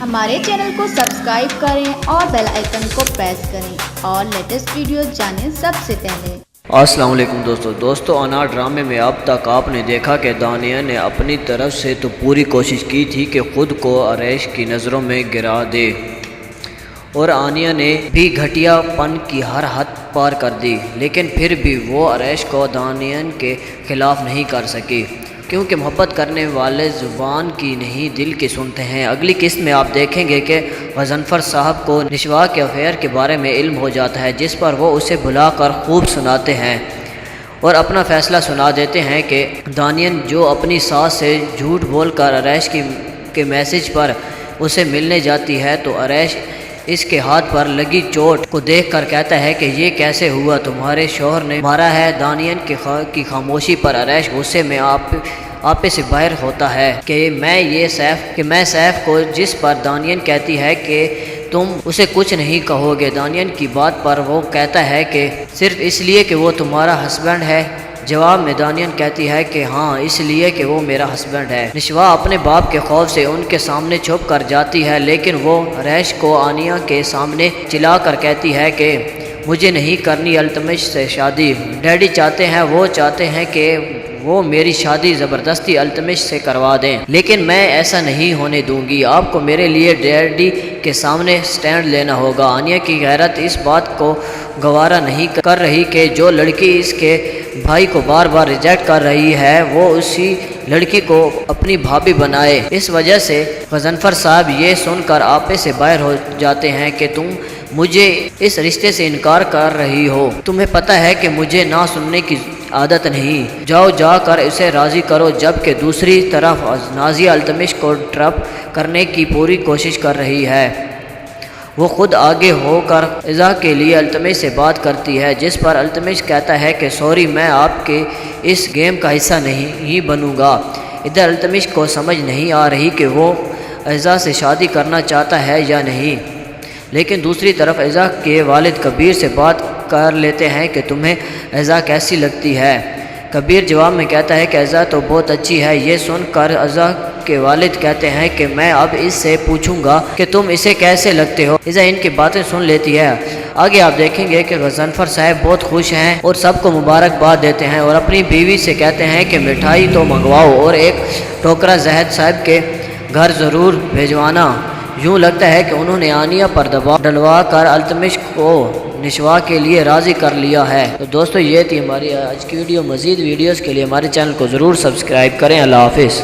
हमारे चैनल को सब्सक्राइब करें और बेल आइकन को प्रेस करें और लेटेस्ट वीडियो जानें सबसे पहले। अस्सलाम वालेकुम दोस्तों अनार ड्रामे में अब तक आपने देखा कि दानिया ने अपनी तरफ से तो पूरी कोशिश की थी कि ख़ुद को अरैश की नज़रों में गिरा दे, और आनिया ने भी घटियापन की हर हद पार कर दी, लेकिन फिर भी वो अरैश को दानिया के ख़िलाफ़ नहीं कर सकी, क्योंकि मोहब्बत करने वाले ज़ुबान की नहीं दिल की सुनते हैं। अगली किस्त में आप देखेंगे कि गज़नफ़र साहब को निशवा के अफेयर के बारे में इल्म हो जाता है, जिस पर वो उसे बुलाकर खूब सुनाते हैं और अपना फ़ैसला सुना देते हैं कि दानियन जो अपनी सास से झूठ बोलकर अरैश के मैसेज पर उसे मिलने जाती है, तो अरैश इसके हाथ पर लगी चोट को देखकर कहता है कि ये कैसे हुआ, तुम्हारे शौहर ने मारा है। दानियन की खामोशी पर अरैश गुस्से में आपे से बाहर होता है कि मैं सैफ को, जिस पर दानियन कहती है कि तुम उसे कुछ नहीं कहोगे। दानियन की बात पर वो कहता है कि सिर्फ इसलिए कि वो तुम्हारा हस्बैंड है। जवाब में दानियन कहती है कि हाँ, इसलिए कि वो मेरा हस्बैंड है। निशवा अपने बाप के खौफ से उनके सामने छुप कर जाती है, लेकिन वो अरैश को आनिया के सामने चिल्ला कर कहती है कि मुझे नहीं करनी अल्तमिश से शादी। डैडी चाहते हैं कि वो मेरी शादी ज़बरदस्ती अल्तमिश से करवा दें, लेकिन मैं ऐसा नहीं होने दूंगी। आपको मेरे लिए डैडी के सामने स्टैंड लेना होगा। आनिया की गैरत इस बात को गवारा नहीं कर रही कि जो लड़की इसके भाई को बार बार रिजेक्ट कर रही है, वो उसी लड़की को अपनी भाभी बनाए। इस वजह से गज़नफ़र साहब ये सुनकर आपे से बाहर हो जाते हैं कि तुम मुझे इस रिश्ते से इनकार कर रही हो। तुम्हें पता है कि मुझे ना सुनने की आदत नहीं। जाकर इसे राज़ी करो। जबकि दूसरी तरफ नाज़िया अल्तमिश को ट्रप करने की पूरी कोशिश कर रही है। वो खुद आगे होकर इज़ा के लिए अल्तमिश से बात करती है, जिस पर अल्तमिश कहता है कि सॉरी, मैं आपके इस गेम का हिस्सा नहीं बनूंगा। इधर अल्तमिश को समझ नहीं आ रही कि वो इज़ा से शादी करना चाहता है या नहीं, लेकिन दूसरी तरफ इज़ा के वालिद कबीर से बात कर लेते हैं कि तुम्हें इज़ा कैसी लगती है। कबीर जवाब में कहता है कि इज़ा तो बहुत अच्छी है। ये सुनकर इज़ा के वालिद कहते हैं कि मैं अब इससे पूछूंगा कि तुम इसे कैसे लगते हो। इज़ा इनकी बातें सुन लेती है। आगे आप देखेंगे कि गज़नफ़र साहब बहुत खुश हैं और सबको मुबारकबाद देते हैं और अपनी बीवी से कहते हैं कि मिठाई तो मंगवाओ और एक टोकरा जहद साहब के घर ज़रूर भेजवाना। यूँ लगता है कि उन्होंने आनिया पर दबाव डलवा कर अल्तमिश को निशवा के लिए राज़ी कर लिया है। तो दोस्तों, ये थी हमारी आज की वीडियो। मज़ीद वीडियोज़ के लिए हमारे चैनल को ज़रूर सब्सक्राइब करें। अल्लाह हाफ़िज़।